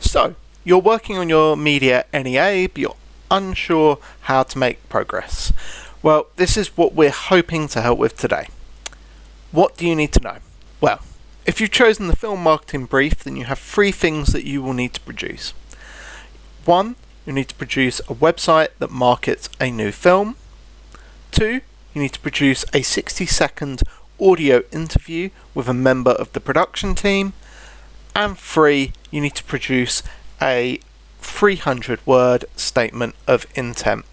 So, you're working on your media NEA, but you're unsure how to make progress. Well, this is what we're hoping to help with today. What do you need to know? Well, if you've chosen the film marketing brief, then you have 3 things that you will need to produce. 1, you need to produce a website that markets a new film. 2, you need to produce a 60-second audio interview with a member of the production team. And 3, you need to produce a 300-word statement of intent.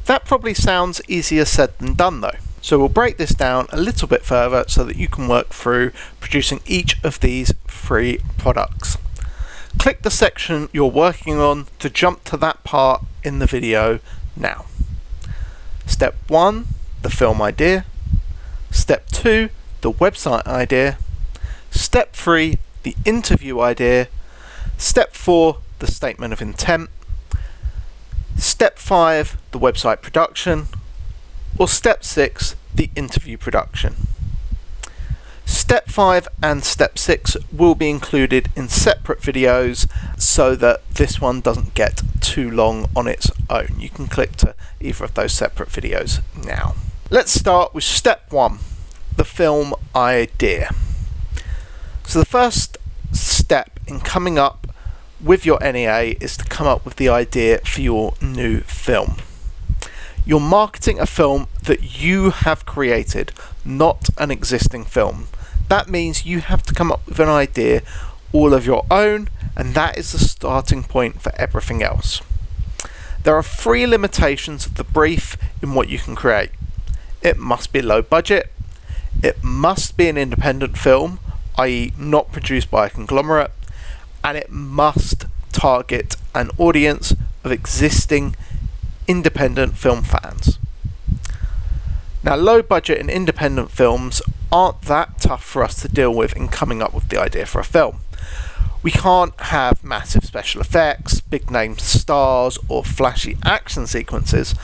That probably sounds easier said than done though. So we'll break this down a little bit further so that you can work through producing each of these 3 products. Click the section you're working on to jump to that part in the video now. Step 1, the film idea. Step 2, the website idea. Step 3, the interview idea. Step 4, the statement of intent. Step 5, the website production. Or Step 6, the interview production. Step 5 and Step 6 will be included in separate videos so that this one doesn't get too long on its own. You can click to either of those separate videos now. Let's start with Step 1, the film idea. So the first step in coming up with your NEA is to come up with the idea for your new film. You're marketing a film that you have created, not an existing film. That means you have to come up with an idea all of your own, and that is the starting point for everything else. There are 3 limitations of the brief in what you can create. It must be low budget, it must be an independent film, i.e. not produced by a conglomerate, and it must target an audience of existing independent film fans. Now, low budget and independent films aren't that tough for us to deal with in coming up with the idea for a film. We can't have massive special effects, big name stars, or flashy action sequences,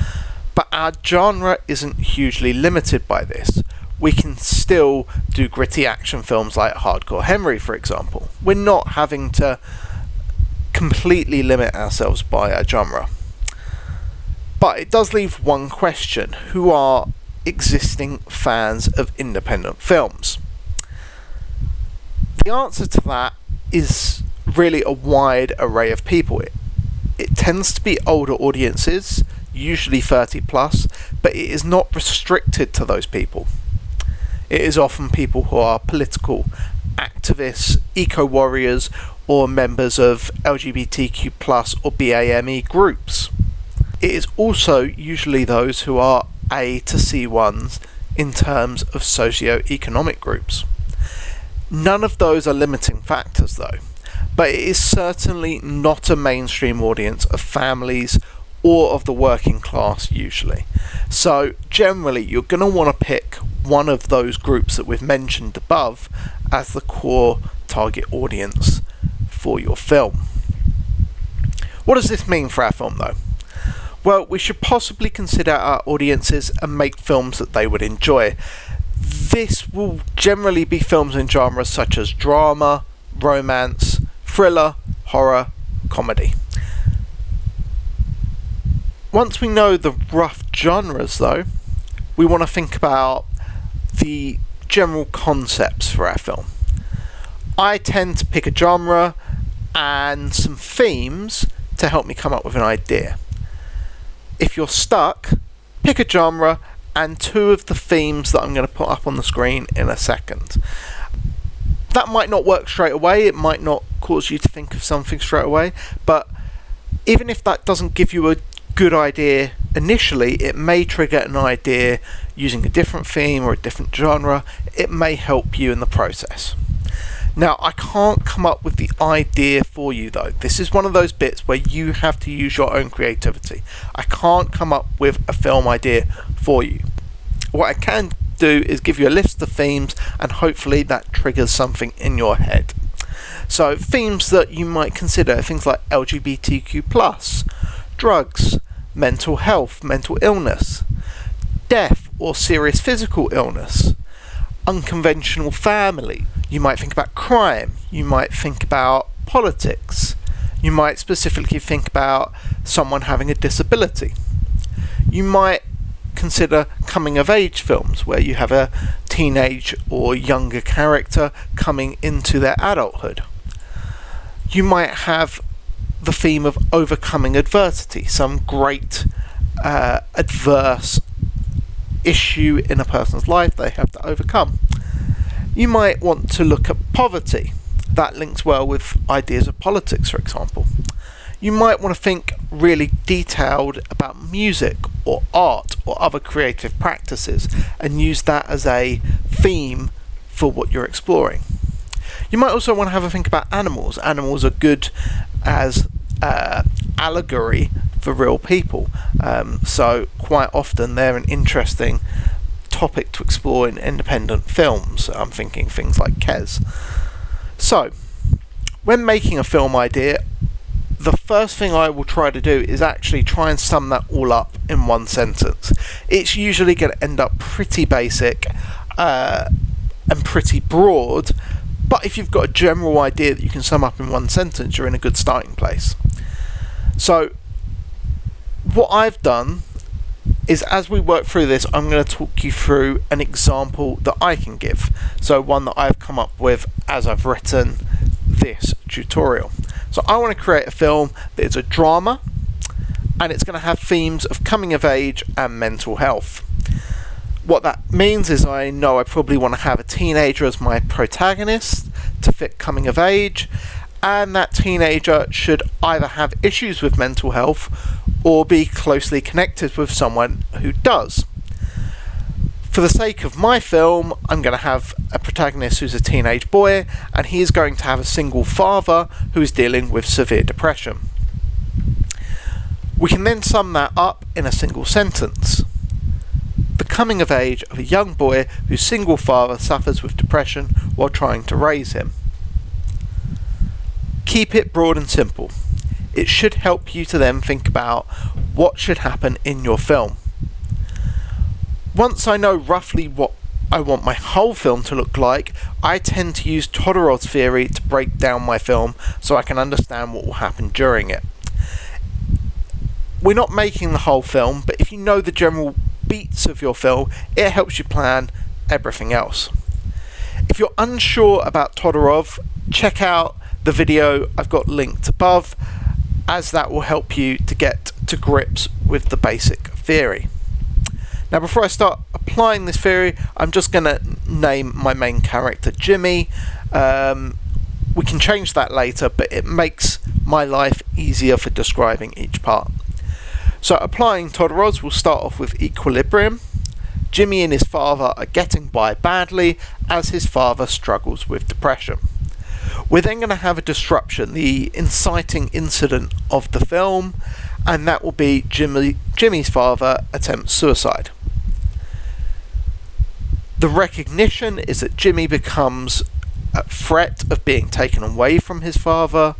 but our genre isn't hugely limited by this. We can still do gritty action films like Hardcore Henry, for example. We're not having to completely limit ourselves by a genre. But it does leave one question: who are existing fans of independent films? The answer to that is really a wide array of people. It tends to be older audiences, usually 30 plus, but it is not restricted to those people. It is often people who are political activists, eco-warriors, or members of LGBTQ plus or BAME groups. It is also usually those who are A to C ones in terms of socio-economic groups. None of those are limiting factors though, but it is certainly not a mainstream audience of families or of the working class usually. So generally you're going to want to pick one of those groups that we've mentioned above as the core target audience for your film. What does this mean for our film though? Well, we should possibly consider our audiences and make films that they would enjoy. This will generally be films in genres such as drama, romance, thriller, horror, comedy. Once we know the rough genres though, we want to think about the general concepts for our film. I tend to pick a genre and some themes to help me come up with an idea. If you're stuck, pick a genre and 2 of the themes that I'm going to put up on the screen in a second. That might not work straight away, it might not cause you to think of something straight away, but even if that doesn't give you a good idea initially, it may trigger an idea using a different theme or a different genre. It may help you in the process. Now, I can't come up with the idea for you though. This is one of those bits where you have to use your own creativity. I can't come up with a film idea for you. What I can do is give you a list of themes, and hopefully that triggers something in your head. So themes that you might consider, things like LGBTQ+, drugs, mental health, mental illness, death or serious physical illness, unconventional family. You might think about crime, you might think about politics, You might specifically think about someone having a disability. You might consider coming of age films where you have a teenage or younger character coming into their adulthood. You might have the theme of overcoming adversity, some great adverse issue in a person's life they have to overcome. You might want to look at poverty. That links well with ideas of politics, for example. You might want to think really detailed about music or art or other creative practices and use that as a theme for what you're exploring. You might also want to have a think about animals. Animals are good as allegory for real people, so quite often they're an interesting topic to explore in independent films. I'm thinking things like Kes. So, when making a film idea, the first thing I will try to do is actually try and sum that all up in one sentence. It's usually going to end up pretty basic and pretty broad, but if you've got a general idea that you can sum up in one sentence, you're in a good starting place. So, what I've done is, as we work through this, I'm going to talk you through an example that I can give. So one that I've come up with as I've written this tutorial. So I want to create a film that is a drama, and it's going to have themes of coming of age and mental health. What that means is I know I probably want to have a teenager as my protagonist to fit coming of age, and that teenager should either have issues with mental health or be closely connected with someone who does. For the sake of my film, I'm going to have a protagonist who's a teenage boy, and he is going to have a single father who is dealing with severe depression. We can then sum that up in a single sentence. The coming of age of a young boy whose single father suffers with depression while trying to raise him. Keep it broad and simple. It should help you to then think about what should happen in your film. Once I know roughly what I want my whole film to look like, I tend to use Todorov's theory to break down my film so I can understand what will happen during it. We're not making the whole film, but if you know the general beats of your film, it helps you plan everything else. If you're unsure about Todorov, check out the video I've got linked above, as that will help you to get to grips with the basic theory. Now, before I start applying this theory, I'm just going to name my main character Jimmy. We can change that later, but it makes my life easier for describing each part. So, applying Todorov's, we'll start off with equilibrium. Jimmy and his father are getting by badly as his father struggles with depression. We're then going to have a disruption, the inciting incident of the film, and that will be Jimmy's father attempts suicide. The recognition is that Jimmy becomes a threat of being taken away from his father,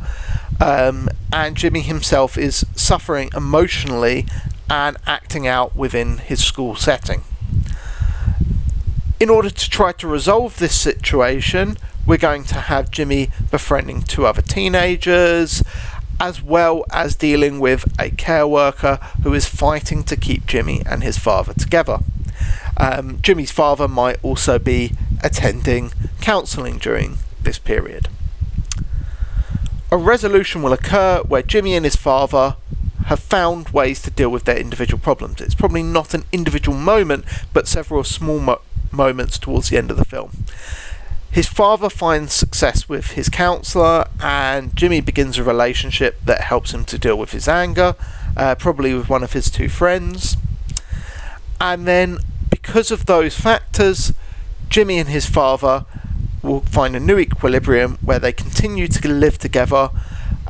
and Jimmy himself is suffering emotionally and acting out within his school setting. In order to try to resolve this situation, we're going to have Jimmy befriending two other teenagers, as well as dealing with a care worker who is fighting to keep Jimmy and his father together. Jimmy's father might also be attending counselling during this period. A resolution will occur where Jimmy and his father have found ways to deal with their individual problems. It's probably not an individual moment, but several small moments towards the end of the film. His father finds success with his counsellor, and Jimmy begins a relationship that helps him to deal with his anger, probably with one of his two friends. And then, because of those factors, Jimmy and his father will find a new equilibrium where they continue to live together,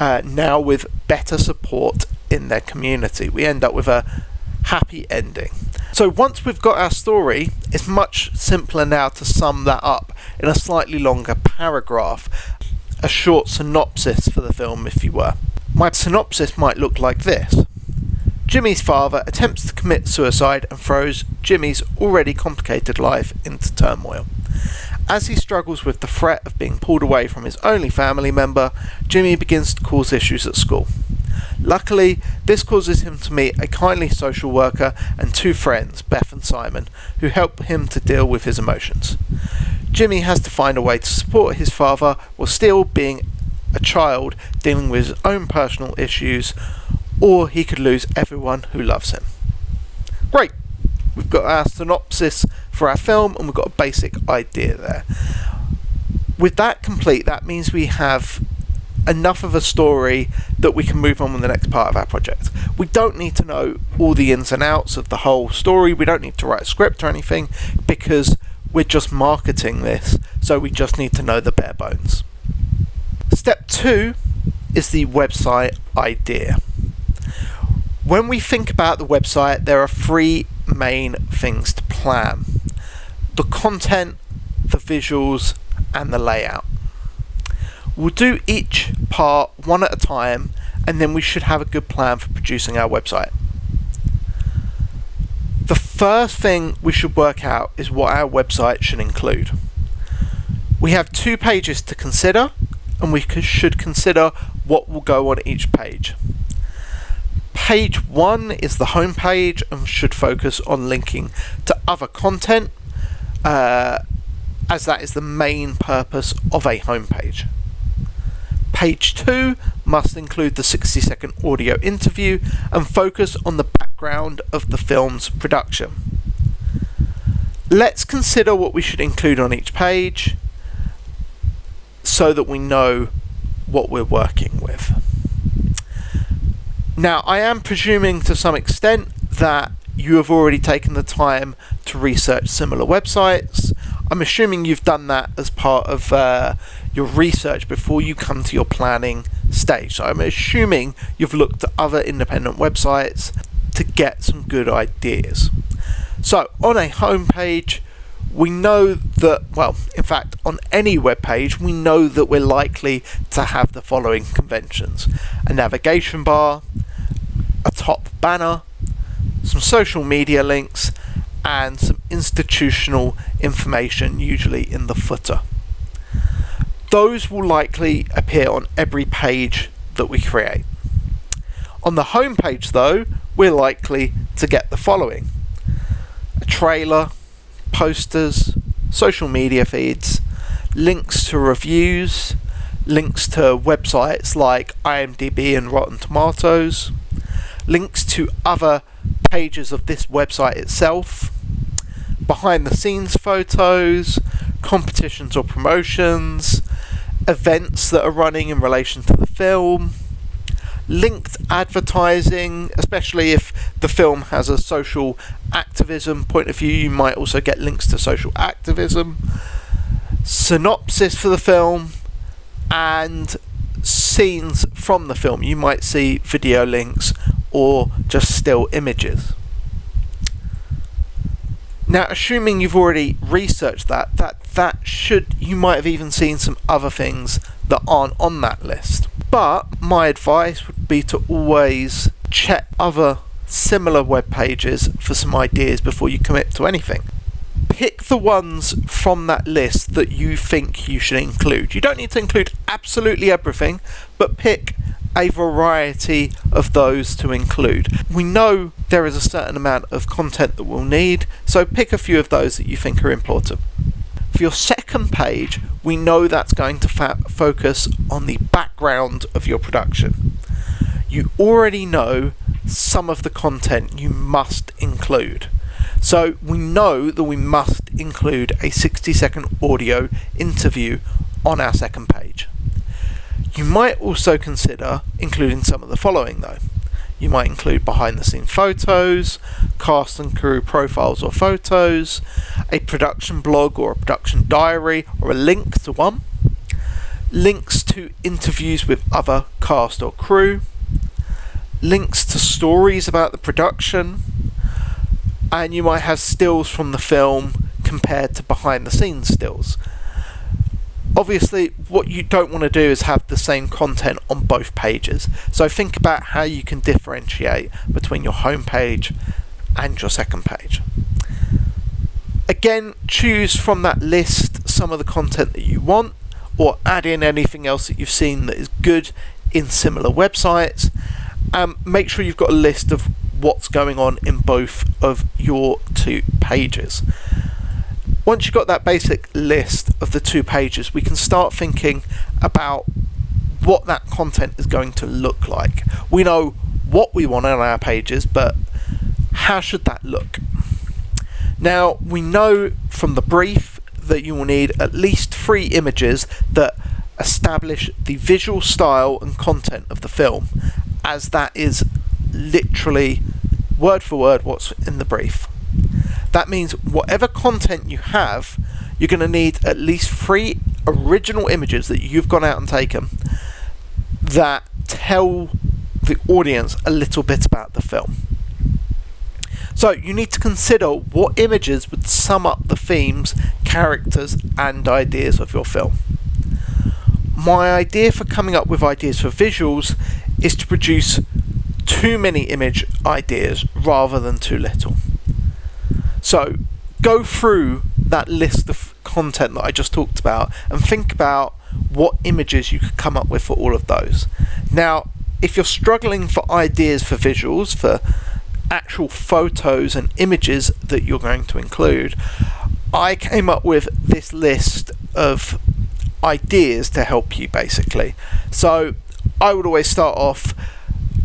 now with better support in their community. We end up with a happy ending. So once we've got our story, it's much simpler now to sum that up in a slightly longer paragraph, a short synopsis for the film, if you were. My synopsis might look like this. Jimmy's father attempts to commit suicide and throws Jimmy's already complicated life into turmoil. As he struggles with the threat of being pulled away from his only family member, Jimmy begins to cause issues at school. Luckily, this causes him to meet a kindly social worker and two friends, Beth and Simon, who help him to deal with his emotions. Jimmy has to find a way to support his father while still being a child dealing with his own personal issues, or he could lose everyone who loves him. Great! We've got our synopsis for our film and we've got a basic idea there. With that complete, that means we have enough of a story that we can move on with the next part of our project. We don't need to know all the ins and outs of the whole story. We don't need to write a script or anything because we're just marketing this, so we just need to know the bare bones. Step 2 is the website idea. When we think about the website, there are three main things to plan: the content, the visuals, and the layout. We'll do each part one at a time, and then we should have a good plan for producing our website. The first thing we should work out is what our website should include. We have 2 pages to consider, and we should consider what will go on each page. Page 1 is the home page and should focus on linking to other content, as that is the main purpose of a home page. Page 2 must include the 60-second audio interview and focus on the background of the film's production. Let's consider what we should include on each page so that we know what we're working with. Now, I am presuming to some extent that you have already taken the time to research similar websites. I'm assuming you've done that as part of your research before you come to your planning stage. So I'm assuming you've looked at other independent websites to get some good ideas. So on a home page, we know that, well, in fact, on any web page, we know that we're likely to have the following conventions: a navigation bar, a top banner, some social media links, and some institutional information, usually in the footer. Those will likely appear on every page that we create. On the home page, though, we're likely to get the following: a trailer, posters, social media feeds, links to reviews, links to websites like IMDb and Rotten Tomatoes, links to other pages of this website itself, behind the scenes photos, competitions or promotions, events that are running in relation to the film, linked advertising, especially if the film has a social activism point of view, you might also get links to social activism, synopsis for the film, and scenes from the film. You might see video links or just still images. Now, assuming you've already researched that should, you might have even seen some other things that aren't on that list. But my advice would be to always check other similar web pages for some ideas before you commit to anything. Pick the ones from that list that you think you should include. You don't need to include absolutely everything, but pick a variety of those to include. We know there is a certain amount of content that we'll need, so pick a few of those that you think are important. For your second page, we know that's going to focus on the background of your production. You already know some of the content you must include. So we know that we must include a 60-second audio interview on our second page. You might also consider including some of the following though. You might include behind the scene photos, cast and crew profiles or photos, a production blog or a production diary or a link to one, links to interviews with other cast or crew, links to stories about the production, and you might have stills from the film compared to behind the scenes stills. Obviously, what you don't want to do is have the same content on both pages. So think about how you can differentiate between your home page and your second page. Again, choose from that list some of the content that you want, or add in anything else that you've seen that is good in similar websites. Make sure you've got a list of what's going on in both of your 2 pages. Once you've got that basic list of the 2 pages, we can start thinking about what that content is going to look like. We know what we want on our pages, but how should that look? Now, we know from the brief that you will need at least 3 images that establish the visual style and content of the film, as that is literally word for word what's in the brief. That means whatever content you have, you're going to need at least 3 original images that you've gone out and taken that tell the audience a little bit about the film. So you need to consider what images would sum up the themes, characters and ideas of your film. My idea for coming up with ideas for visuals is to produce too many image ideas rather than too little. So go through that list of content that I just talked about and think about what images you could come up with for all of those. Now, if you're struggling for ideas for visuals, for actual photos and images that you're going to include, I came up with this list of ideas to help you basically. So I would always start off,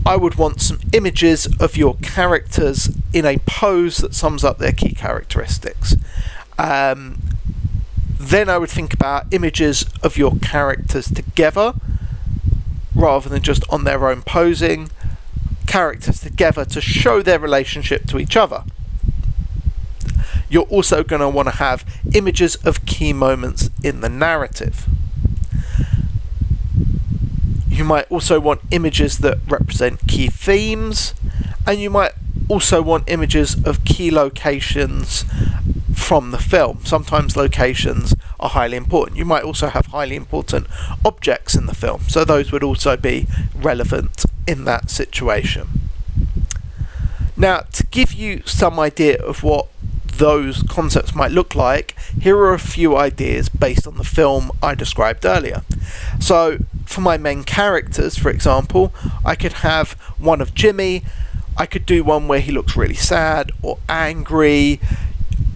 I would want some images of your characters in a pose that sums up their key characteristics. Then I would think about images of your characters together rather than just on their own posing, characters together to show their relationship to each other. You're also going to want to have images of key moments in the narrative. You might also want images that represent key themes, and you might also want images of key locations from the film. Sometimes locations are highly important. You might also have highly important objects in the film, so those would also be relevant in that situation. Now, to give you some idea of what those concepts might look like, here are a few ideas based on the film I described earlier. So for my main characters, for example, I could have one of Jimmy. I could do one where he looks really sad or angry,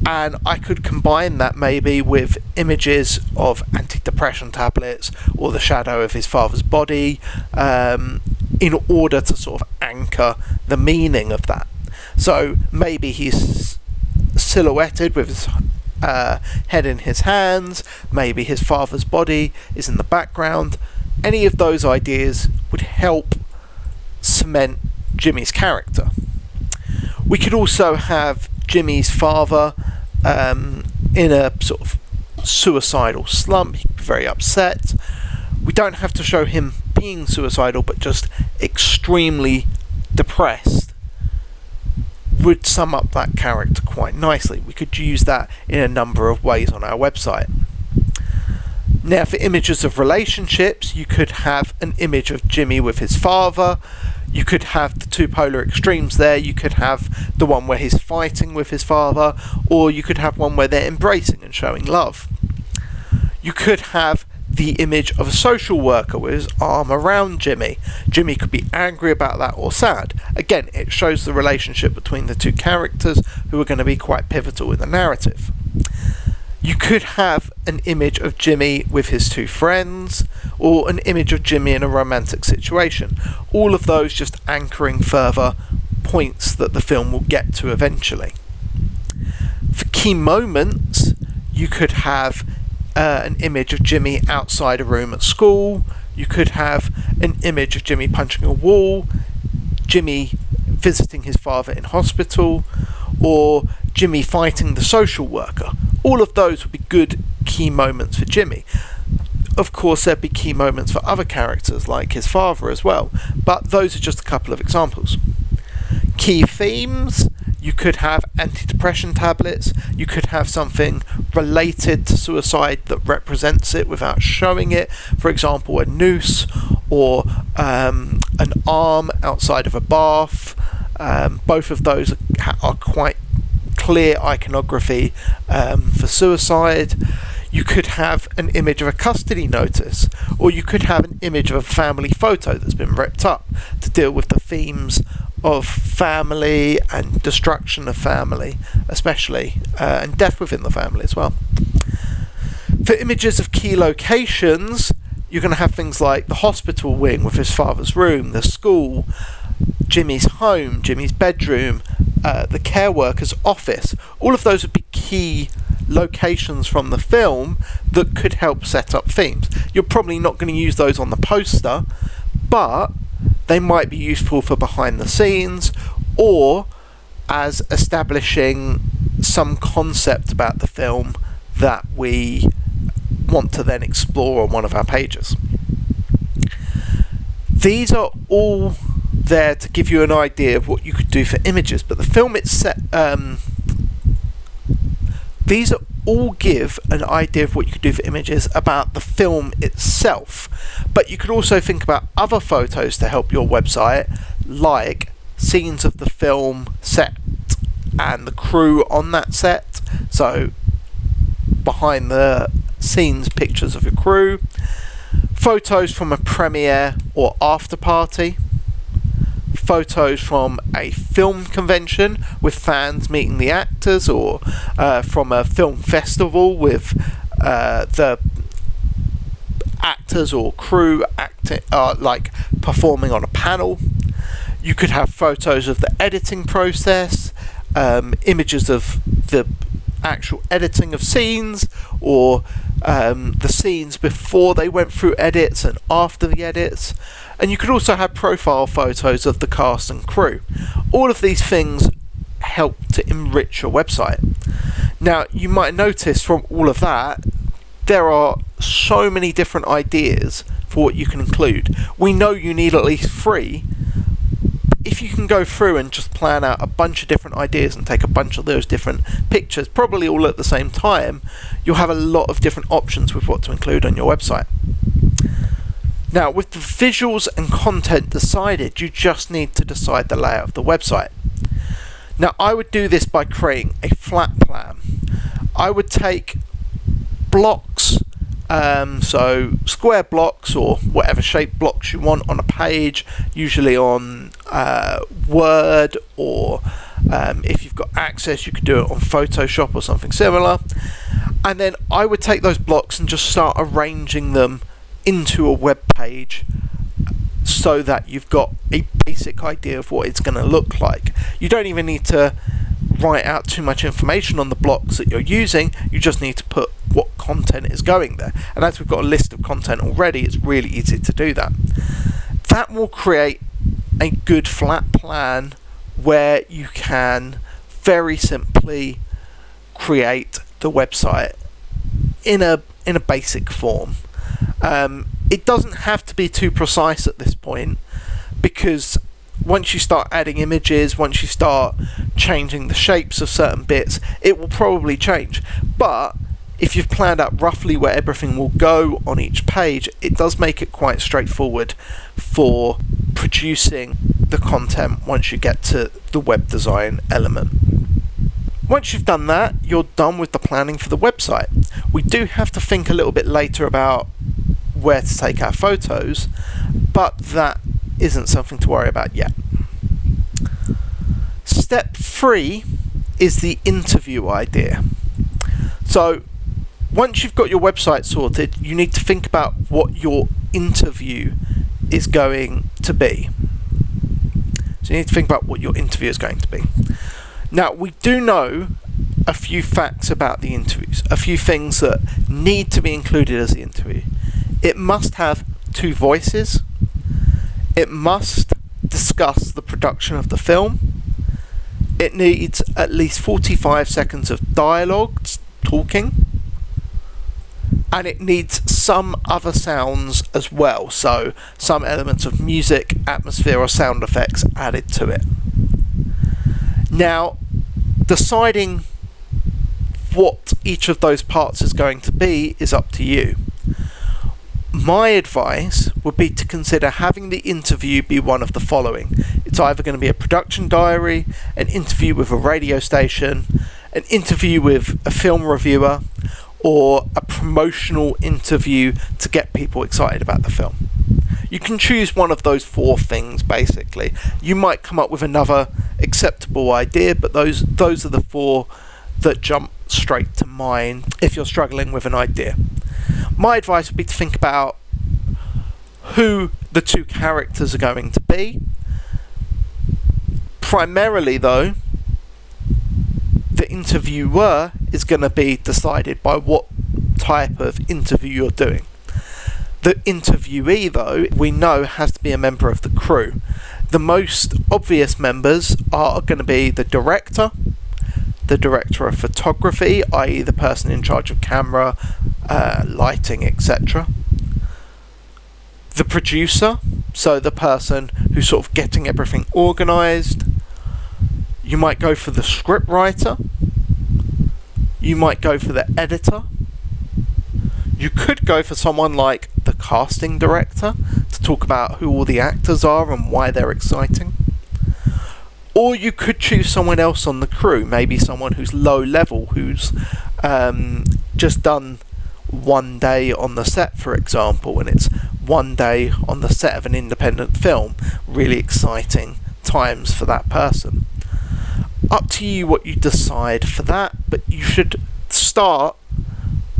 and I could combine that maybe with images of antidepressant tablets or the shadow of his father's body, in order to sort of anchor the meaning of that. So maybe he's silhouetted with his head in his hands, maybe his father's body is in the background. Any of those ideas would help cement Jimmy's character. We could also have Jimmy's father in a sort of suicidal slump. He'd be very upset. We don't have to show him being suicidal, but just extremely depressed would sum up that character quite nicely. We could use that in a number of ways on our website. Now, for images of relationships, you could have an image of Jimmy with his father. You could have the 2 polar extremes there. You could have the one where he's fighting with his father, or you could have one where they're embracing and showing love. You could have the image of a social worker with his arm around Jimmy. Jimmy could be angry about that or sad. Again, it shows the relationship between the 2 characters who are going to be quite pivotal in the narrative. You could have an image of Jimmy with his 2 friends, or an image of Jimmy in a romantic situation. All of those just anchoring further points that the film will get to eventually. For key moments, you could have an image of Jimmy outside a room at school. You could have an image of Jimmy punching a wall, Jimmy visiting his father in hospital, or Jimmy fighting the social worker. All of those would be good key moments for Jimmy. Of course, there'd be key moments for other characters like his father as well, but those are just a couple of examples. Key themes, you could have antidepressant tablets, you could have something related to suicide that represents it without showing it, for example a noose or an arm outside of a bath. Both of those are quite clear iconography for suicide. You could have an image of a custody notice, or you could have an image of a family photo that's been ripped up to deal with the themes of family and destruction of family, especially, and death within the family as well. For images of key locations, you're going to have things like the hospital wing with his father's room, the school, Jimmy's home, Jimmy's bedroom, the care worker's office. All of those would be key locations from the film that could help set up themes. You're probably not going to use those on the poster, but they might be useful for behind the scenes or as establishing some concept about the film that we want to then explore on one of our pages. These are all there to give you an idea of what you could do for images, but the film itself, these all give an idea of what you could do for images about the film itself, but you could also think about other photos to help your website, like scenes of the film set and the crew on that set, so behind the scenes pictures of your crew, photos from a premiere or after party, photos from a film convention with fans meeting the actors, or from a film festival with the actors or crew like performing on a panel. You could have photos of the editing process, images of the actual editing of scenes, or the scenes before they went through edits and after the edits. And you could also have profile photos of the cast and crew. All of these things help to enrich your website. Now, you might notice from all of that, there are so many different ideas for what you can include. We know you need at least 3. If you can go through and just plan out a bunch of different ideas and take a bunch of those different pictures, probably all at the same time, you'll have a lot of different options with what to include on your website. Now, with the visuals and content decided, you just need to decide the layout of the website. Now, I would do this by creating a flat plan. I would take blocks, so square blocks or whatever shape blocks you want on a page, usually on Word, or if you've got access, you could do it on Photoshop or something similar. And then I would take those blocks and just start arranging them into a web page so that you've got a basic idea of what it's going to look like. You don't even need to write out too much information on the blocks that you're using, you just need to put what content is going there. And as we've got a list of content already, it's really easy to do that. That will create a good flat plan where you can very simply create the website in a basic form. It doesn't have to be too precise at this point, because once you start adding images, once you start changing the shapes of certain bits, it will probably change. But if you've planned out roughly where everything will go on each page, it does make it quite straightforward for producing the content once you get to the web design element. Once you've done that, you're done with the planning for the website. We do have to think a little bit later about where to take our photos, but that isn't something to worry about yet. Step 3 is the interview idea. So once you've got your website sorted, you need to think about what your interview is going to be. So you need to think about what your interview is going to be. Now, we do know a few facts about the interviews, a few things that need to be included as the interview. It must have 2 voices. It must discuss the production of the film. It needs at least 45 seconds of dialogue, talking. And it needs some other sounds as well, so some elements of music, atmosphere, or sound effects added to it. Now, deciding what each of those parts is going to be is up to you. My advice would be to consider having the interview be one of the following. It's either going to be a production diary, an interview with a radio station, an interview with a film reviewer, or a promotional interview to get people excited about the film. You can choose one of those 4 things, basically. You might come up with another acceptable idea, but those are the 4 that jump straight to mind if you're struggling with an idea. My advice would be to think about who the 2 characters are going to be. Primarily, though, the interviewer is going to be decided by what type of interview you're doing. The interviewee, though, we know has to be a member of the crew. The most obvious members are going to be the director of photography, i.e. the person in charge of camera, lighting, etc. The producer, so the person who's sort of getting everything organised. You might go for the script writer. You might go for the editor. You could go for someone like the casting director to talk about who all the actors are and why they're exciting. Or you could choose someone else on the crew, maybe someone who's low level, who's just done one day on the set, for example, and it's one day on the set of an independent film. Really exciting times for that person. Up to you what you decide for that, but you should start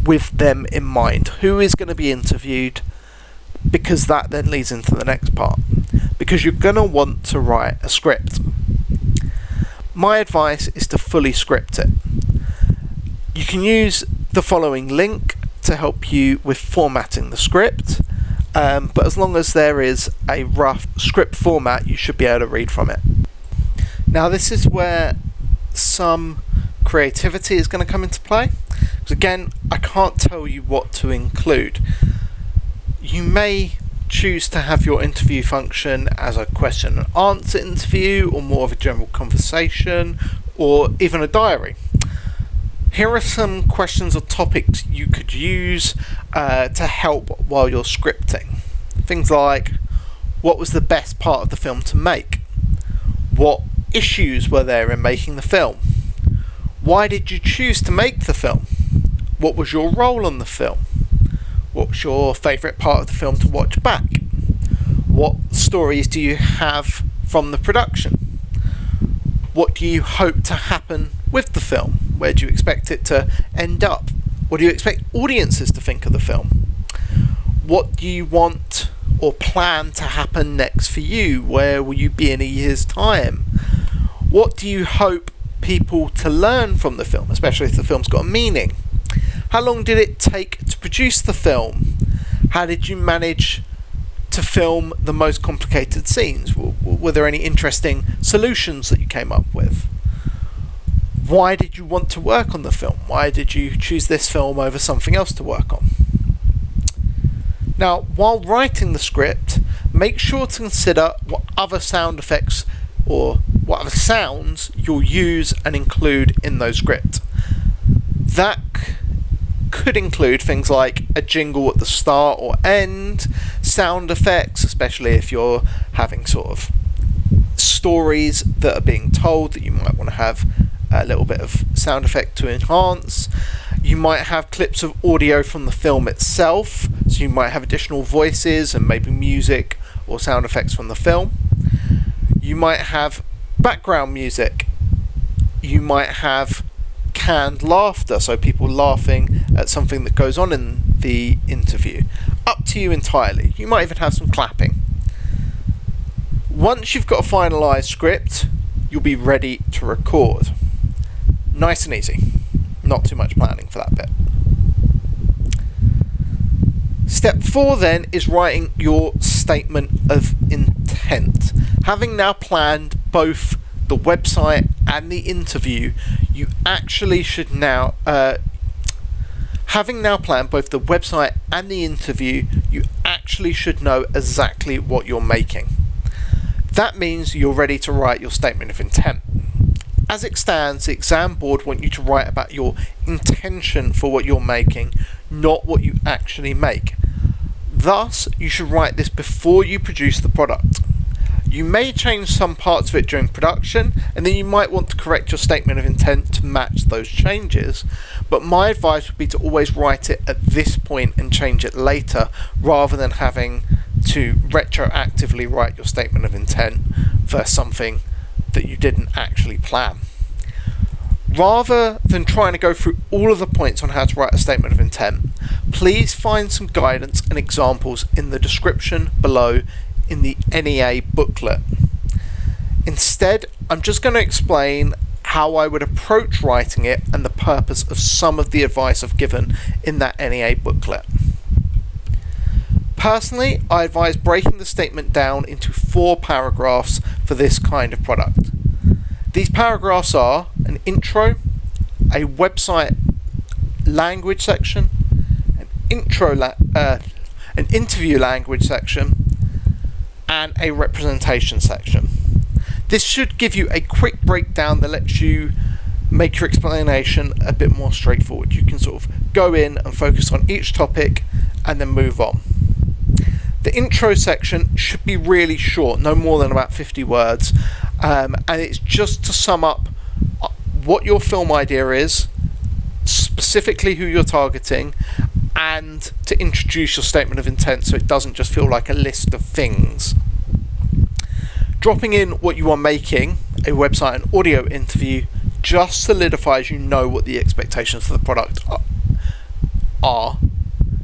with them in mind. Who is going to be interviewed? Because that then leads into the next part. Because you're going to want to write a script. My advice is to fully script it. You can use the following link to help you with formatting the script, but as long as there is a rough script format, you should be able to read from it. Now, this is where some creativity is going to come into play. Because again, I can't tell you what to include. You may choose to have your interview function as a question and answer interview, or more of a general conversation, or even a diary. Here are some questions or topics you could use to help while you're scripting. Things like, what was the best part of the film to make? What issues were there in making the film? Why did you choose to make the film? What was your role on the film? What's your favourite part of the film to watch back? What stories do you have from the production? What do you hope to happen with the film? Where do you expect it to end up? What do you expect audiences to think of the film? What do you want or plan to happen next for you? Where will you be in a year's time? What do you hope people to learn from the film, especially if the film's got a meaning? How long did it take to produce the film? How did you manage to film the most complicated scenes? Were there any interesting solutions that you came up with? Why did you want to work on the film? Why did you choose this film over something else to work on? Now, while writing the script, make sure to consider what other sound effects or what other sounds you'll use and include in those script. That could include things like a jingle at the start or end, sound effects, especially if you're having sort of stories that are being told that you might want to have a little bit of sound effect to enhance. You might have clips of audio from the film itself, so you might have additional voices and maybe music or sound effects from the film. You might have background music. You might have canned laughter, so people laughing at something that goes on in the interview. Up to you entirely. You might even have some clapping. Once you've got a finalised script, you'll be ready to record. Nice and easy. Not too much planning for that bit. Step 4 then is writing your statement of intent. Having now planned both the website and the interview, you actually should now having now planned both the website and the interview, you actually should know exactly what you're making. That means you're ready to write your statement of intent. As it stands, the exam board want you to write about your intention for what you're making, not what you actually make. Thus, you should write this before you produce the product. You may change some parts of it during production, and then you might want to correct your statement of intent to match those changes, but my advice would be to always write it at this point and change it later, rather than having to retroactively write your statement of intent for something that you didn't actually plan. Rather than trying to go through all of the points on how to write a statement of intent, please find some guidance and examples in the description below in the NEA booklet. Instead, I'm just going to explain how I would approach writing it and the purpose of some of the advice I've given in that NEA booklet. Personally, I advise breaking the statement down into 4 paragraphs for this kind of product. These paragraphs are an intro, a website language section, an interview language section, and a representation section. This should give you a quick breakdown that lets you make your explanation a bit more straightforward. You can sort of go in and focus on each topic and then move on. The intro section should be really short, no more than about 50 words, and it's just to sum up what your film idea is, specifically who you're targeting, and to introduce your statement of intent so it doesn't just feel like a list of things. Dropping in what you are making, a website and audio interview, just solidifies you know what the expectations for the product are.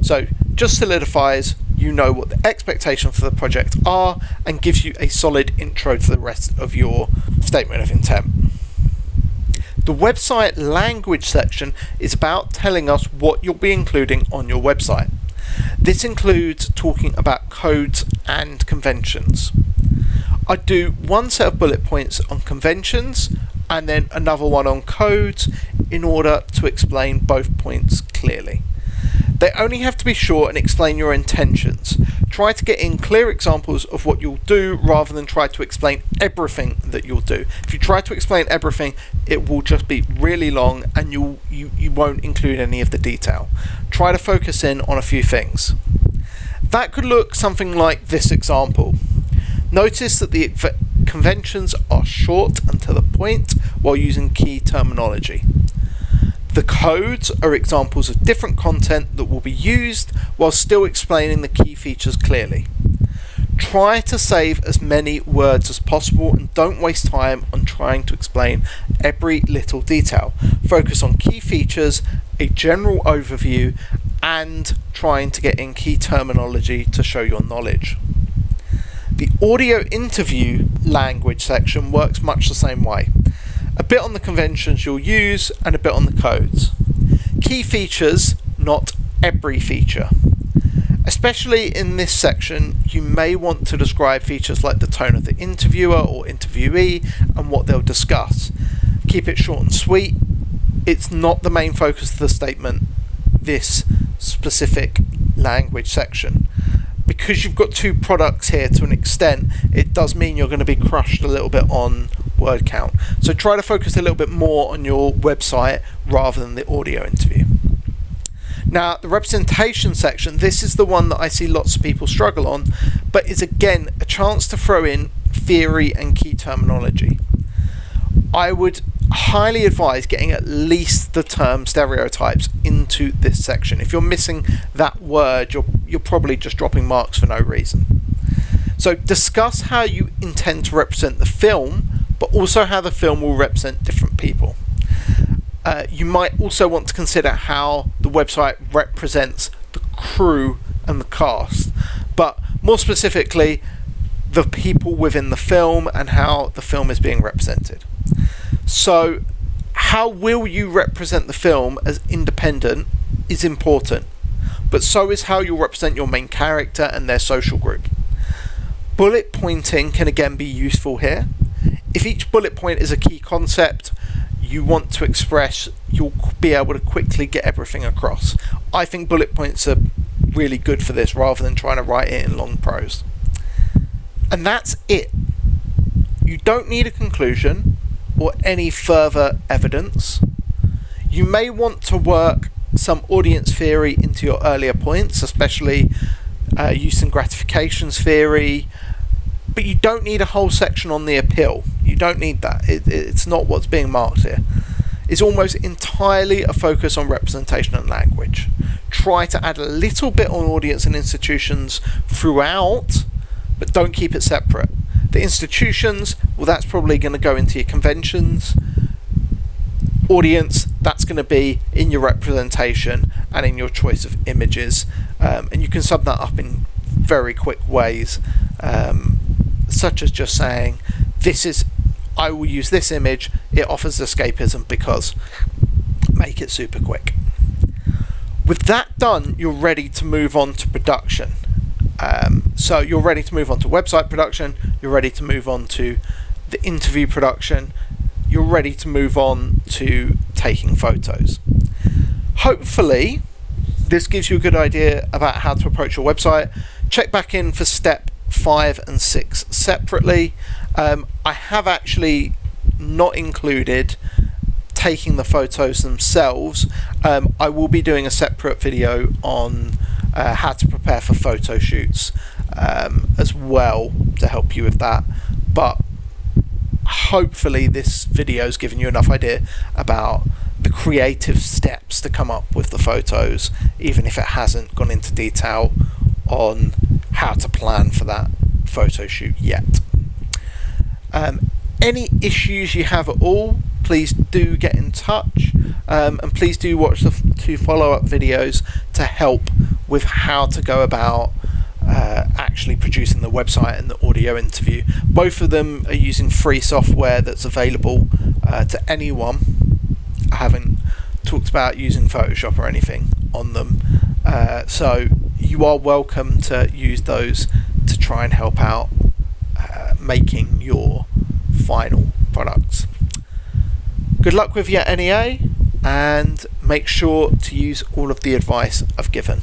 So just solidifies you know what the expectations for the project are and gives you a solid intro to the rest of your statement of intent. The website language section is about telling us what you'll be including on your website. This includes talking about codes and conventions. I do one set of bullet points on conventions and then another one on codes in order to explain both points clearly. They only have to be short and explain your intentions. Try to get in clear examples of what you'll do rather than try to explain everything that you'll do. If you try to explain everything, it will just be really long and you won't include any of the detail. Try to focus in on a few things. That could look something like this example. Notice that the conventions are short and to the point while using key terminology. The codes are examples of different content that will be used while still explaining the key features clearly. Try to save as many words as possible and don't waste time on trying to explain every little detail. Focus on key features, a general overview, and trying to get in key terminology to show your knowledge. The audio interview language section works much the same way. A bit on the conventions you'll use and a bit on the codes. Key features, not every feature. Especially in this section, you may want to describe features like the tone of the interviewer or interviewee and what they'll discuss. Keep it short and sweet. It's not the main focus of the statement, this specific language section. Because you've got 2 products here to an extent, it does mean you're going to be crushed a little bit on word count. So try to focus a little bit more on your website rather than the audio interview. Now, the representation section, this is the one that I see lots of people struggle on, but is again a chance to throw in theory and key terminology. I would highly advise getting at least the term stereotypes into this section. If you're missing that word, you're probably just dropping marks for no reason. So discuss how you intend to represent the film, but also how the film will represent different people. You might also want to consider how the website represents the crew and the cast, but more specifically, the people within the film and how the film is being represented. So, how will you represent the film as independent is important, but so is how you'll represent your main character and their social group. Bullet pointing can again be useful here. If each bullet point is a key concept you want to express, you'll be able to quickly get everything across. I think bullet points are really good for this rather than trying to write it in long prose. And that's it. You don't need a conclusion or any further evidence. You may want to work some audience theory into your earlier points, especially use and gratifications theory, But you don't need a whole section on the appeal. You don't need that. It's not what's being marked here. It's almost entirely a focus on representation and language. Try to add a little bit on audience and institutions throughout, but don't keep it separate. The institutions, well, that's probably going to go into your conventions. Audience, that's going to be in your representation and in your choice of images. And you can sum that up in very quick ways, such as just saying, I will use this image, it offers escapism because, make it super quick. With that done, you're ready to move on to production. So you're ready to move on to website production, you're ready to move on to the interview production, you're ready to move on to taking photos. Hopefully, this gives you a good idea about how to approach your website. Check back in for step 5 and 6 separately. I have actually not included taking the photos themselves. I will be doing a separate video on how to prepare for photo shoots as well to help you with that, but hopefully this video has given you enough idea about the creative steps to come up with the photos, even if it hasn't gone into detail on how to plan for that photo shoot yet. Any issues you have at all, please do get in touch, and please do watch the 2 follow-up videos to help with how to go about actually producing the website and the audio interview. Both of them are using free software that's available to anyone. I haven't talked about using Photoshop or anything on them, so you are welcome to use those to try and help out making your final products. Good luck with your NEA, and make sure to use all of the advice I've given.